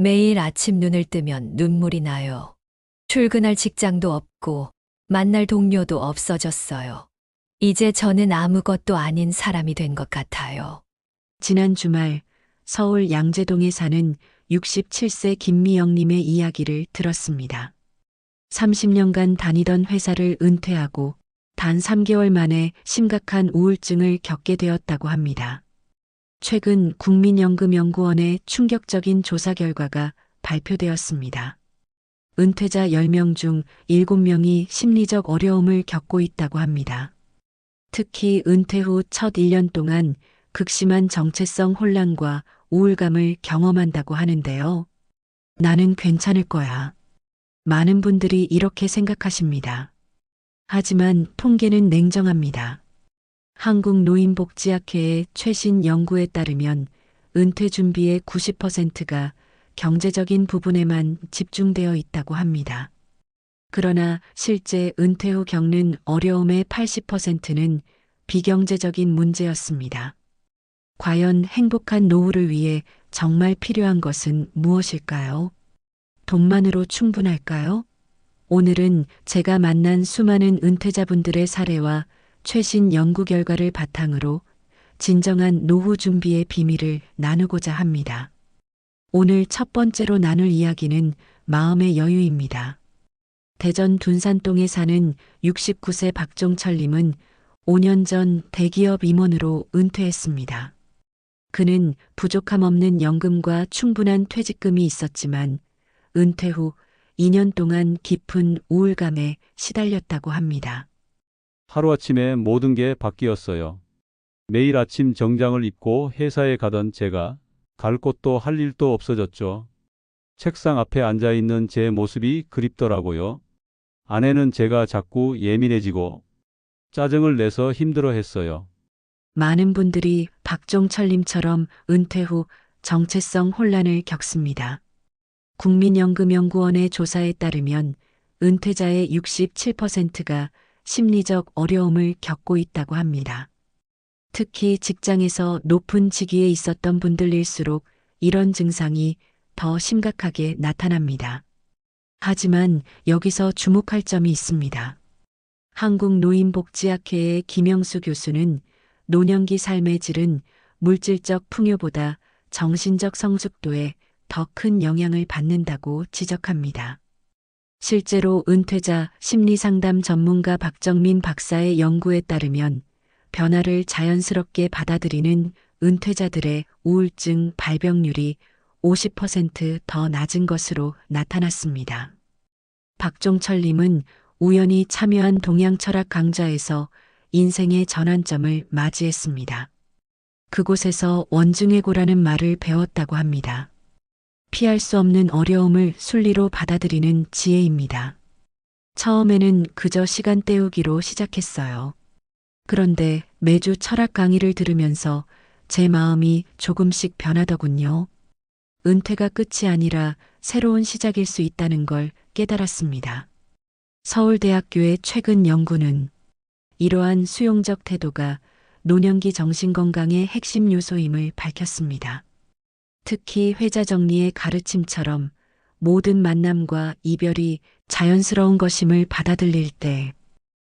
매일 아침 눈을 뜨면 눈물이 나요. 출근할 직장도 없고 만날 동료도 없어졌어요. 이제 저는 아무것도 아닌 사람이 된 것 같아요. 지난 주말 서울 양재동에 사는 67세 김미영님의 이야기를 들었습니다. 30년간 다니던 회사를 은퇴하고 단 3개월 만에 심각한 우울증을 겪게 되었다고 합니다. 최근 국민연금연구원의 충격적인 조사 결과가 발표되었습니다. 은퇴자 10명 중 7명이 심리적 어려움을 겪고 있다고 합니다. 특히 은퇴 후 첫 1년 동안 극심한 정체성 혼란과 우울감을 경험한다고 하는데요. 나는 괜찮을 거야. 많은 분들이 이렇게 생각하십니다. 하지만 통계는 냉정합니다. 한국노인복지학회의 최신 연구에 따르면 은퇴 준비의 90%가 경제적인 부분에만 집중되어 있다고 합니다. 그러나 실제 은퇴 후 겪는 어려움의 80%는 비경제적인 문제였습니다. 과연 행복한 노후를 위해 정말 필요한 것은 무엇일까요? 돈만으로 충분할까요? 오늘은 제가 만난 수많은 은퇴자분들의 사례와 최신 연구 결과를 바탕으로 진정한 노후 준비의 비밀을 나누고자 합니다. 오늘 첫 번째로 나눌 이야기는 마음의 여유입니다. 대전 둔산동에 사는 69세 박종철님은 5년 전 대기업 임원으로 은퇴했습니다. 그는 부족함 없는 연금과 충분한 퇴직금이 있었지만 은퇴 후 2년 동안 깊은 우울감에 시달렸다고 합니다. 하루아침에 모든 게 바뀌었어요. 매일 아침 정장을 입고 회사에 가던 제가 갈 곳도 할 일도 없어졌죠. 책상 앞에 앉아 있는 제 모습이 그립더라고요. 아내는 제가 자꾸 예민해지고 짜증을 내서 힘들어했어요. 많은 분들이 박종철님처럼 은퇴 후 정체성 혼란을 겪습니다. 국민연금연구원의 조사에 따르면 은퇴자의 67%가 심리적 어려움을 겪고 있다고 합니다. 특히 직장에서 높은 직위에 있었던 분들일수록 이런 증상이 더 심각하게 나타납니다. 하지만 여기서 주목할 점이 있습니다. 한국노인복지학회의 김영수 교수는 노년기 삶의 질은 물질적 풍요보다 정신적 성숙도에 더 큰 영향을 받는다고 지적합니다. 실제로 은퇴자 심리상담 전문가 박정민 박사의 연구에 따르면 변화를 자연스럽게 받아들이는 은퇴자들의 우울증 발병률이 50%더 낮은 것으로 나타났습니다. 박종철님은 우연히 참여한 동양철학 강좌에서 인생의 전환점을 맞이했습니다. 그곳에서 원중해고라는 말을 배웠다고 합니다. 피할 수 없는 어려움을 순리로 받아들이는 지혜입니다. 처음에는 그저 시간 때우기로 시작했어요. 그런데 매주 철학 강의를 들으면서 제 마음이 조금씩 변하더군요. 은퇴가 끝이 아니라 새로운 시작일 수 있다는 걸 깨달았습니다. 서울대학교의 최근 연구는 이러한 수용적 태도가 노년기 정신건강의 핵심 요소임을 밝혔습니다. 특히 회자 정리의 가르침처럼 모든 만남과 이별이 자연스러운 것임을 받아들일 때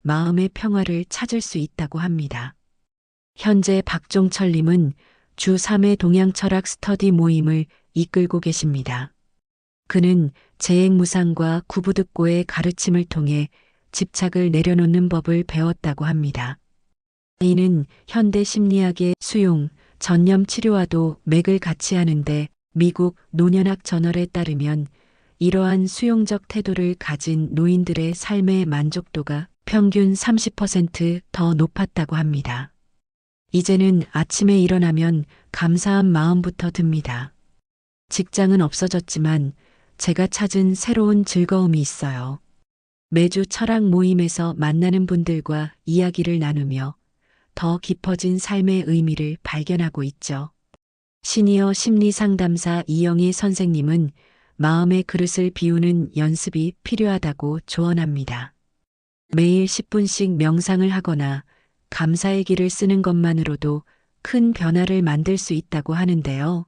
마음의 평화를 찾을 수 있다고 합니다. 현재 박종철님은 주 3회 동양철학 스터디 모임을 이끌고 계십니다. 그는 재행무상과 구부득고의 가르침을 통해 집착을 내려놓는 법을 배웠다고 합니다. 이는 현대 심리학의 수용, 전념 치료와도 맥을 같이 하는데 미국 노년학 저널에 따르면 이러한 수용적 태도를 가진 노인들의 삶의 만족도가 평균 30%더 높았다고 합니다. 이제는 아침에 일어나면 감사한 마음부터 듭니다. 직장은 없어졌지만 제가 찾은 새로운 즐거움이 있어요. 매주 철학 모임에서 만나는 분들과 이야기를 나누며 더 깊어진 삶의 의미를 발견하고 있죠. 시니어 심리상담사 이영희 선생님은 마음의 그릇을 비우는 연습이 필요하다고 조언합니다. 매일 10분씩 명상을 하거나 감사의 길을 쓰는 것만으로도 큰 변화를 만들 수 있다고 하는데요.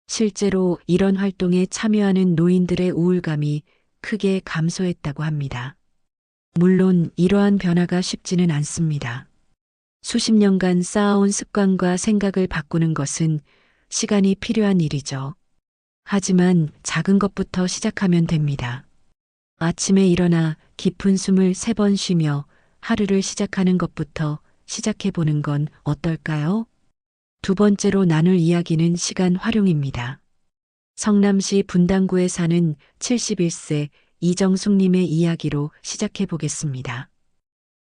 실제로 이런 활동에 참여하는 노인들의 우울감이 크게 감소했다고 합니다. 물론 이러한 변화가 쉽지는 않습니다. 수십 년간 쌓아온 습관과 생각을 바꾸는 것은 시간이 필요한 일이죠. 하지만 작은 것부터 시작하면 됩니다. 아침에 일어나 깊은 숨을 3번 쉬며 하루를 시작하는 것부터 시작해 보는 건 어떨까요? 두 번째로 나눌 이야기는 시간 활용입니다. 성남시 분당구에 사는 71세 이정숙님의 이야기로 시작해 보겠습니다.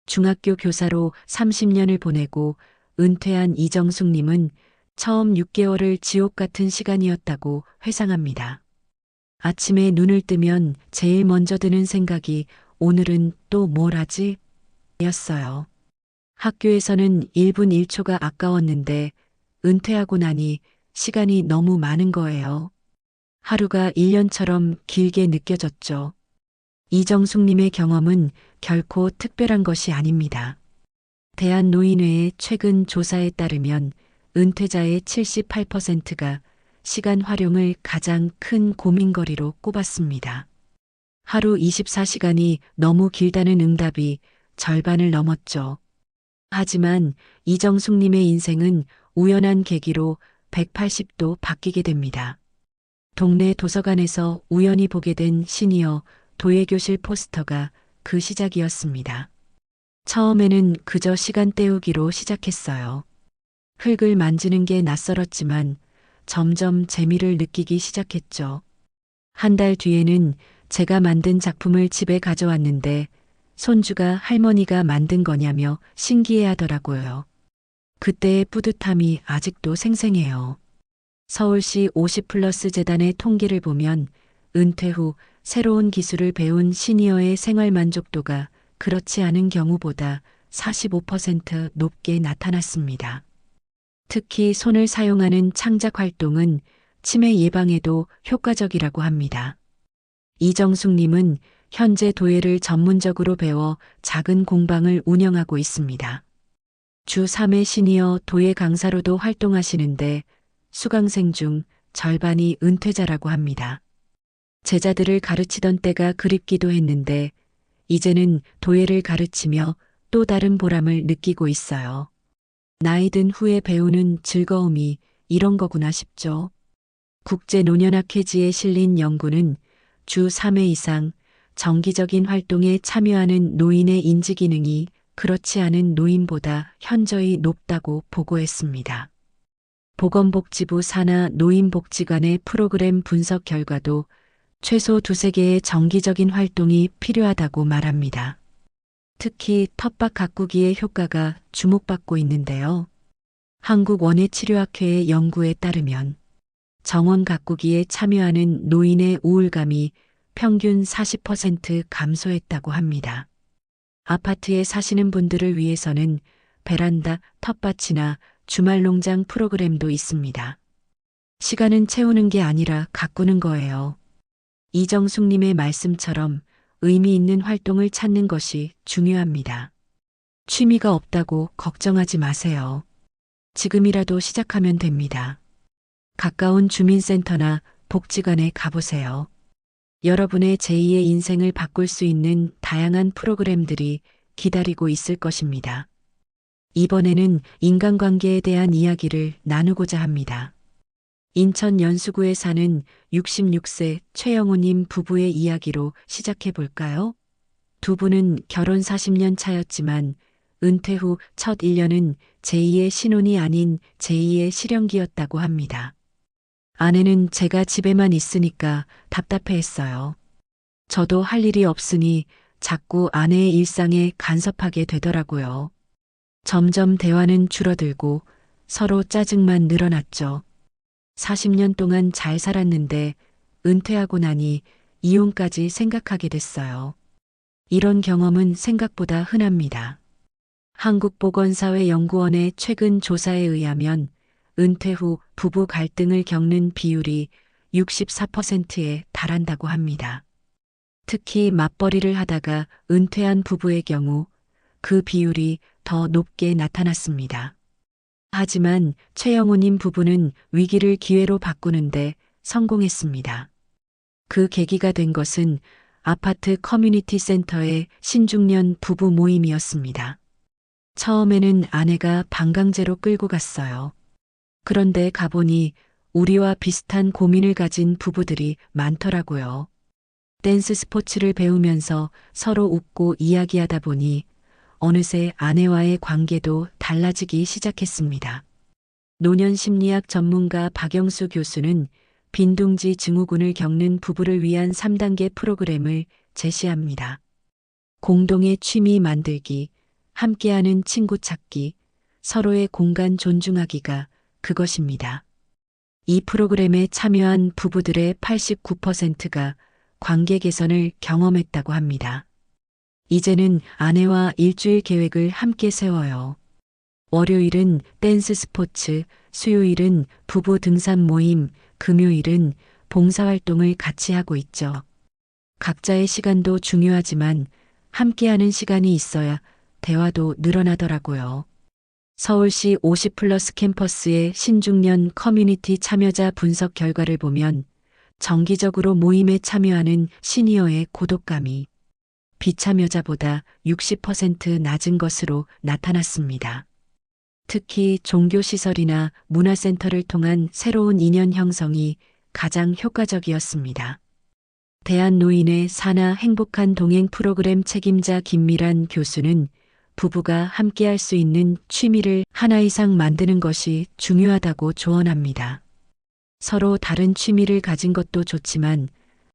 중학교 교사로 30년을 보내고 은퇴한 이정숙님은 처음 6개월을 지옥 같은 시간이었다고 회상합니다. 아침에 눈을 뜨면 제일 먼저 드는 생각이 오늘은 또 뭘 하지? 였어요. 학교에서는 1분 1초가 아까웠는데 은퇴하고 나니 시간이 너무 많은 거예요. 하루가 1년처럼 길게 느껴졌죠. 이정숙님의 경험은 결코 특별한 것이 아닙니다. 대한노인회의 최근 조사에 따르면 은퇴자의 78%가 시간 활용을 가장 큰 고민거리로 꼽았습니다. 하루 24시간이 너무 길다는 응답이 절반을 넘었죠. 하지만 이정숙님의 인생은 우연한 계기로 180도 바뀌게 됩니다. 동네 도서관에서 우연히 보게 된 시니어 도예교실 포스터가 그 시작이었습니다. 처음에는 그저 시간 때우기로 시작했어요. 흙을 만지는 게 낯설었지만 점점 재미를 느끼기 시작했죠. 한 달 뒤에는 제가 만든 작품을 집에 가져왔는데 손주가 할머니가 만든 거냐며 신기해하더라고요. 그때의 뿌듯함이 아직도 생생해요. 서울시 50플러스 재단의 통계를 보면 은퇴 후 새로운 기술을 배운 시니어의 생활 만족도가 그렇지 않은 경우보다 45% 높게 나타났습니다. 특히 손을 사용하는 창작 활동은 치매 예방에도 효과적이라고 합니다. 이정숙님은 현재 도예를 전문적으로 배워 작은 공방을 운영하고 있습니다. 주 3회 시니어 도예 강사로도 활동하시는데 수강생 중 절반이 은퇴자라고 합니다. 제자들을 가르치던 때가 그립기도 했는데 이제는 도예를 가르치며 또 다른 보람을 느끼고 있어요. 나이 든 후에 배우는 즐거움이 이런 거구나 싶죠. 국제노년학회지에 실린 연구는 주 3회 이상 정기적인 활동에 참여하는 노인의 인지 기능이 그렇지 않은 노인보다 현저히 높다고 보고했습니다. 보건복지부 산하 노인복지관의 프로그램 분석 결과도 최소 2~3개의 정기적인 활동이 필요하다고 말합니다. 특히 텃밭 가꾸기의 효과가 주목받고 있는데요. 한국원예치료학회의 연구에 따르면 정원 가꾸기에 참여하는 노인의 우울감이 평균 40% 감소했다고 합니다. 아파트에 사시는 분들을 위해서는 베란다, 텃밭이나 주말 농장 프로그램도 있습니다. 시간은 채우는 게 아니라 가꾸는 거예요. 이정숙님의 말씀처럼 의미 있는 활동을 찾는 것이 중요합니다. 취미가 없다고 걱정하지 마세요. 지금이라도 시작하면 됩니다. 가까운 주민센터나 복지관에 가보세요. 여러분의 제2의 인생을 바꿀 수 있는 다양한 프로그램들이 기다리고 있을 것입니다. 이번에는 인간관계에 대한 이야기를 나누고자 합니다. 인천 연수구에 사는 66세 최영우님 부부의 이야기로 시작해 볼까요? 두 분은 결혼 40년 차였지만 은퇴 후 첫 1년은 제2의 신혼이 아닌 제2의 실연기였다고 합니다. 아내는 제가 집에만 있으니까 답답해했어요. 저도 할 일이 없으니 자꾸 아내의 일상에 간섭하게 되더라고요. 점점 대화는 줄어들고 서로 짜증만 늘어났죠. 40년 동안 잘 살았는데 은퇴하고 나니 이혼까지 생각하게 됐어요. 이런 경험은 생각보다 흔합니다. 한국보건사회연구원의 최근 조사에 의하면 은퇴 후 부부 갈등을 겪는 비율이 64%에 달한다고 합니다. 특히 맞벌이를 하다가 은퇴한 부부의 경우 그 비율이 더 높게 나타났습니다. 하지만 최영호님 부부는 위기를 기회로 바꾸는데 성공했습니다. 그 계기가 된 것은 아파트 커뮤니티 센터의 신중년 부부 모임이었습니다. 처음에는 아내가 방광제로 끌고 갔어요. 그런데 가보니 우리와 비슷한 고민을 가진 부부들이 많더라고요. 댄스 스포츠를 배우면서 서로 웃고 이야기하다 보니 어느새 아내와의 관계도 달라지기 시작했습니다. 노년 심리학 전문가 박영수 교수는 빈둥지 증후군을 겪는 부부를 위한 3단계 프로그램을 제시합니다. 공동의 취미 만들기, 함께하는 친구 찾기, 서로의 공간 존중하기가 그것입니다. 이 프로그램에 참여한 부부들의 89%가 관계 개선을 경험했다고 합니다. 이제는 아내와 일주일 계획을 함께 세워요. 월요일은 댄스 스포츠, 수요일은 부부 등산 모임, 금요일은 봉사활동을 같이 하고 있죠. 각자의 시간도 중요하지만 함께하는 시간이 있어야 대화도 늘어나더라고요. 서울시 50플러스 캠퍼스의 신중년 커뮤니티 참여자 분석 결과를 보면 정기적으로 모임에 참여하는 시니어의 고독감이 비참여자보다 60% 낮은 것으로 나타났습니다. 특히 종교시설이나 문화센터를 통한 새로운 인연 형성이 가장 효과적이었습니다. 대한노인의 사나 행복한 동행 프로그램 책임자 김미란 교수는 부부가 함께할 수 있는 취미를 하나 이상 만드는 것이 중요하다고 조언합니다. 서로 다른 취미를 가진 것도 좋지만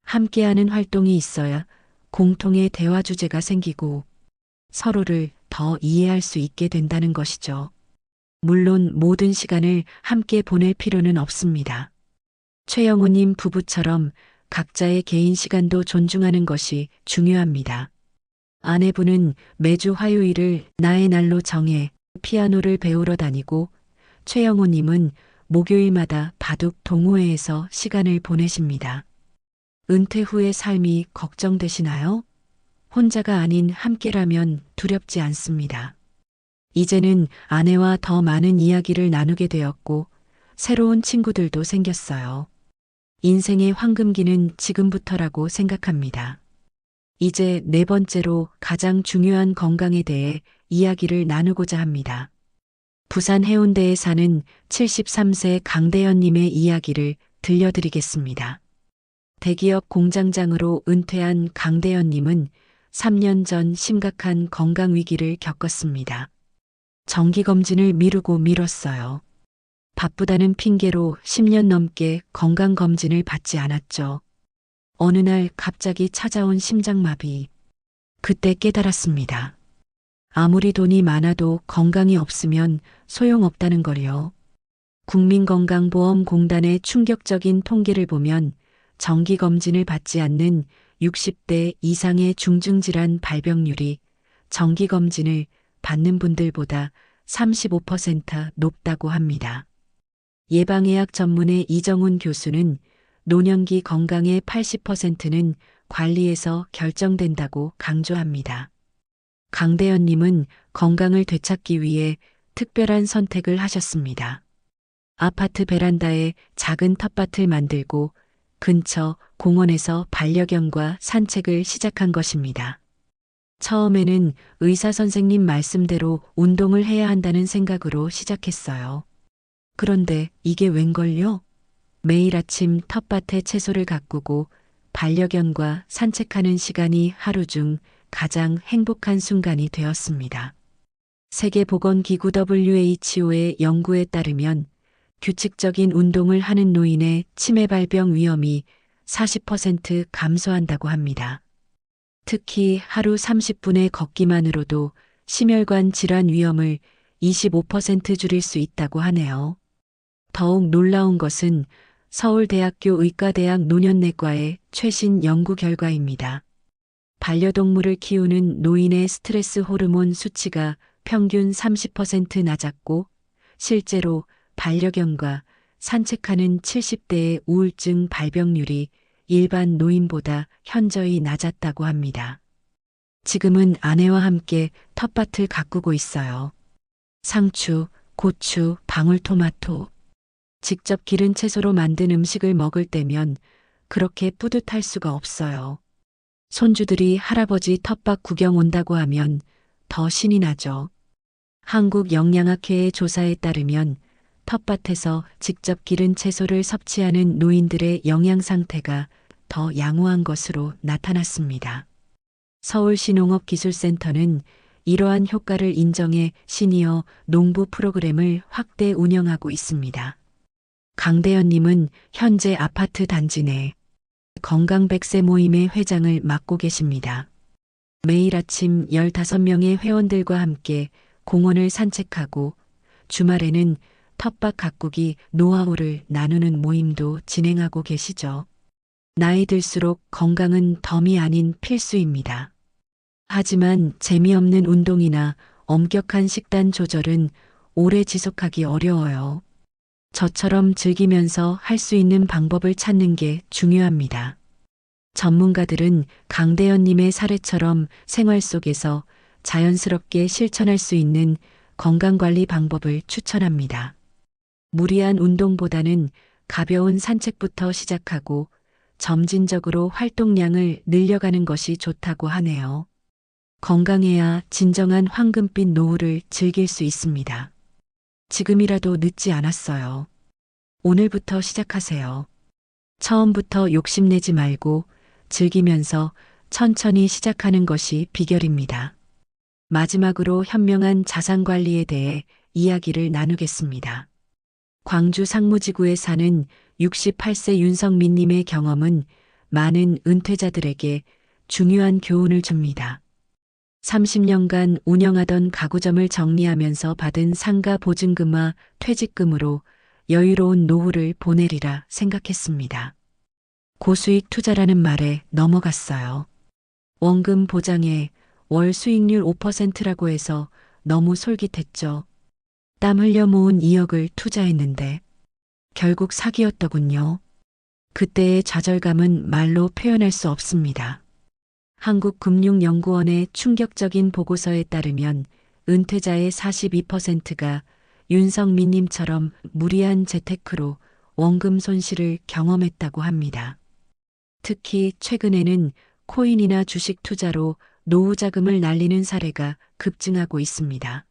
함께하는 활동이 있어야 공통의 대화 주제가 생기고 서로를 더 이해할 수 있게 된다는 것이죠. 물론 모든 시간을 함께 보낼 필요는 없습니다. 최영우님 부부처럼 각자의 개인 시간도 존중하는 것이 중요합니다. 아내분은 매주 화요일을 나의 날로 정해 피아노를 배우러 다니고 최영우님은 목요일마다 바둑 동호회에서 시간을 보내십니다. 은퇴 후의 삶이 걱정되시나요? 혼자가 아닌 함께라면 두렵지 않습니다. 이제는 아내와 더 많은 이야기를 나누게 되었고 새로운 친구들도 생겼어요. 인생의 황금기는 지금부터라고 생각합니다. 이제 네 번째로 가장 중요한 건강에 대해 이야기를 나누고자 합니다. 부산 해운대에 사는 73세 강대현님의 이야기를 들려드리겠습니다. 대기업 공장장으로 은퇴한 강대현님은 3년 전 심각한 건강 위기를 겪었습니다. 정기검진을 미루고 미뤘어요. 바쁘다는 핑계로 10년 넘게 건강검진을 받지 않았죠. 어느 날 갑자기 찾아온 심장마비. 그때 깨달았습니다. 아무리 돈이 많아도 건강이 없으면 소용없다는 걸요. 국민건강보험공단의 충격적인 통계를 보면 정기검진을 받지 않는 60대 이상의 중증질환 발병률이 정기검진을 받는 분들보다 35% 높다고 합니다. 예방의학 전문의 이정훈 교수는 노년기 건강의 80%는 관리에서 결정된다고 강조합니다. 강대현님은 건강을 되찾기 위해 특별한 선택을 하셨습니다. 아파트 베란다에 작은 텃밭을 만들고 근처 공원에서 반려견과 산책을 시작한 것입니다. 처음에는 의사 선생님 말씀대로 운동을 해야 한다는 생각으로 시작했어요. 그런데 이게 웬걸요? 매일 아침 텃밭에 채소를 가꾸고 반려견과 산책하는 시간이 하루 중 가장 행복한 순간이 되었습니다. 세계보건기구 WHO의 연구에 따르면 규칙적인 운동을 하는 노인의 치매 발병 위험이 40% 감소한다고 합니다. 특히 하루 30분의 걷기만으로도 심혈관 질환 위험을 25% 줄일 수 있다고 하네요. 더욱 놀라운 것은 서울대학교 의과대학 노년내과의 최신 연구 결과입니다. 반려동물을 키우는 노인의 스트레스 호르몬 수치가 평균 30% 낮았고 실제로 반려견과 산책하는 70대의 우울증 발병률이 일반 노인보다 현저히 낮았다고 합니다. 지금은 아내와 함께 텃밭을 가꾸고 있어요. 상추, 고추, 방울토마토. 직접 기른 채소로 만든 음식을 먹을 때면 그렇게 뿌듯할 수가 없어요. 손주들이 할아버지 텃밭 구경 온다고 하면 더 신이 나죠. 한국영양학회의 조사에 따르면 텃밭에서 직접 기른 채소를 섭취하는 노인들의 영양 상태가 더 양호한 것으로 나타났습니다. 서울시농업기술센터는 이러한 효과를 인정해 시니어 농부 프로그램을 확대 운영하고 있습니다. 강대현님은 현재 아파트 단지 내 건강 100세 모임의 회장을 맡고 계십니다. 매일 아침 15명의 회원들과 함께 공원을 산책하고 주말에는 텃밭 가꾸기 노하우를 나누는 모임도 진행하고 계시죠. 나이 들수록 건강은 덤이 아닌 필수입니다. 하지만 재미없는 운동이나 엄격한 식단 조절은 오래 지속하기 어려워요. 저처럼 즐기면서 할 수 있는 방법을 찾는 게 중요합니다. 전문가들은 강대현님의 사례처럼 생활 속에서 자연스럽게 실천할 수 있는 건강관리 방법을 추천합니다. 무리한 운동보다는 가벼운 산책부터 시작하고 점진적으로 활동량을 늘려가는 것이 좋다고 하네요. 건강해야 진정한 황금빛 노후를 즐길 수 있습니다. 지금이라도 늦지 않았어요. 오늘부터 시작하세요. 처음부터 욕심내지 말고 즐기면서 천천히 시작하는 것이 비결입니다. 마지막으로 현명한 자산관리에 대해 이야기를 나누겠습니다. 광주 상무지구에 사는 68세 윤성민님의 경험은 많은 은퇴자들에게 중요한 교훈을 줍니다. 30년간 운영하던 가구점을 정리하면서 받은 상가 보증금과 퇴직금으로 여유로운 노후를 보내리라 생각했습니다. 고수익 투자라는 말에 넘어갔어요. 원금 보장에 월 수익률 5%라고 해서 너무 솔깃했죠. 땀 흘려 모은 2억을 투자했는데 결국 사기였더군요. 그때의 좌절감은 말로 표현할 수 없습니다. 한국금융연구원의 충격적인 보고서에 따르면 은퇴자의 42%가 윤성민님처럼 무리한 재테크로 원금 손실을 경험했다고 합니다. 특히 최근에는 코인이나 주식 투자로 노후 자금을 날리는 사례가 급증하고 있습니다.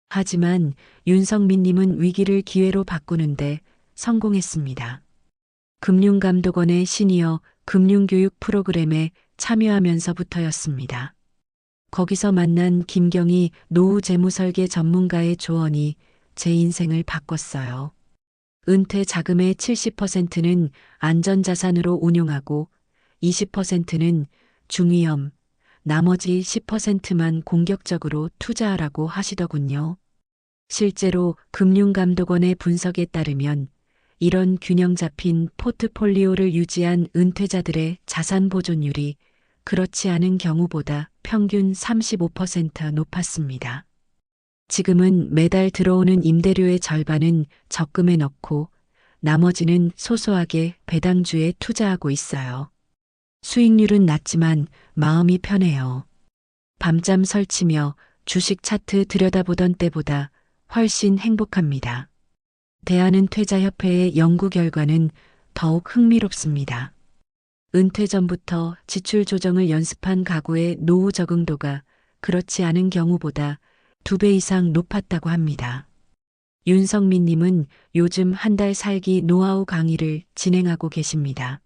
하지만 윤성민님은 위기를 기회로 바꾸는데 성공했습니다. 금융감독원의 시니어 금융교육 프로그램에 참여하면서부터였습니다. 거기서 만난 김경희 노후 재무설계 전문가의 조언이 제 인생을 바꿨어요. 은퇴 자금의 70%는 안전자산으로 운용하고 20%는 중위험, 나머지 10%만 공격적으로 투자하라고 하시더군요. 실제로 금융감독원의 분석에 따르면 이런 균형 잡힌 포트폴리오를 유지한 은퇴자들의 자산 보존율이 그렇지 않은 경우보다 평균 35% 높았습니다. 지금은 매달 들어오는 임대료의 절반은 적금에 넣고 나머지는 소소하게 배당주에 투자하고 있어요. 수익률은 낮지만 마음이 편해요. 밤잠 설치며 주식 차트 들여다보던 때보다 훨씬 행복합니다. 대한은퇴자협회의 연구 결과는 더욱 흥미롭습니다. 은퇴 전부터 지출 조정을 연습한 가구의 노후 적응도가 그렇지 않은 경우보다 2배 이상 높았다고 합니다. 윤성민님은 요즘 한 달 살기 노하우 강의를 진행하고 계십니다.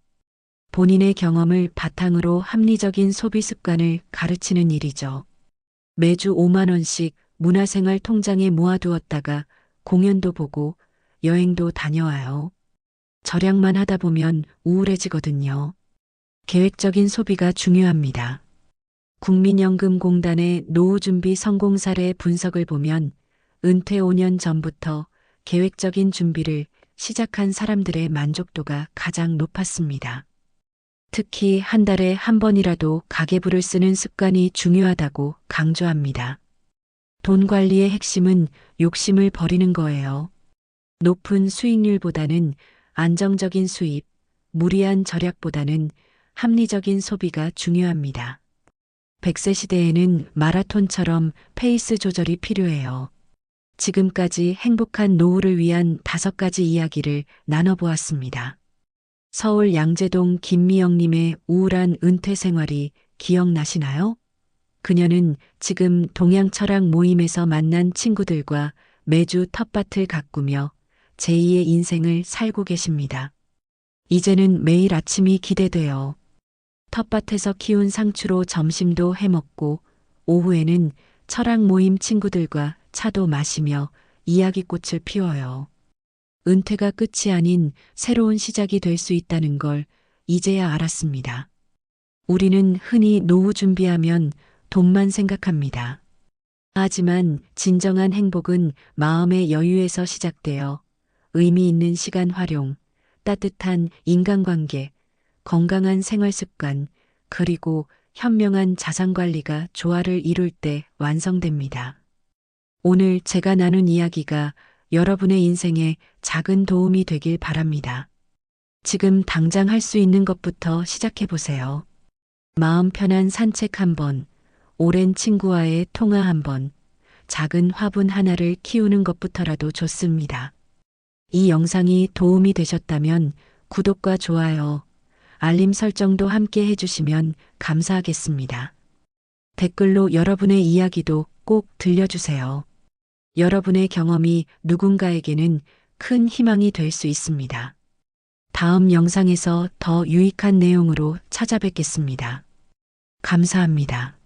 본인의 경험을 바탕으로 합리적인 소비 습관을 가르치는 일이죠. 매주 5만 원씩 문화생활 통장에 모아두었다가 공연도 보고 여행도 다녀와요. 절약만 하다 보면 우울해지거든요. 계획적인 소비가 중요합니다. 국민연금공단의 노후준비 성공 사례 분석을 보면 은퇴 5년 전부터 계획적인 준비를 시작한 사람들의 만족도가 가장 높았습니다. 특히 한 달에 한 번이라도 가계부를 쓰는 습관이 중요하다고 강조합니다. 돈 관리의 핵심은 욕심을 버리는 거예요. 높은 수익률보다는 안정적인 수입, 무리한 절약보다는 합리적인 소비가 중요합니다. 100세 시대에는 마라톤처럼 페이스 조절이 필요해요. 지금까지 행복한 노후를 위한 5가지 이야기를 나눠보았습니다. 서울 양재동 김미영님의 우울한 은퇴 생활이 기억나시나요? 그녀는 지금 동양철학 모임에서 만난 친구들과 매주 텃밭을 가꾸며 제2의 인생을 살고 계십니다. 이제는 매일 아침이 기대돼요. 텃밭에서 키운 상추로 점심도 해먹고 오후에는 철학 모임 친구들과 차도 마시며 이야기꽃을 피워요. 은퇴가 끝이 아닌 새로운 시작이 될 수 있다는 걸 이제야 알았습니다. 우리는 흔히 노후 준비하면 돈만 생각합니다. 하지만 진정한 행복은 마음의 여유에서 시작되어 의미 있는 시간 활용, 따뜻한 인간관계, 건강한 생활 습관, 그리고 현명한 자산 관리가 조화를 이룰 때 완성됩니다. 오늘 제가 나눈 이야기가 여러분의 인생에 작은 도움이 되길 바랍니다. 지금 당장 할 수 있는 것부터 시작해 보세요. 마음 편한 산책 한 번, 오랜 친구와의 통화 한 번, 작은 화분 하나를 키우는 것부터라도 좋습니다. 이 영상이 도움이 되셨다면 구독과 좋아요, 알림 설정도 함께 해주시면 감사하겠습니다. 댓글로 여러분의 이야기도 꼭 들려주세요. 여러분의 경험이 누군가에게는 큰 희망이 될 수 있습니다. 다음 영상에서 더 유익한 내용으로 찾아뵙겠습니다. 감사합니다.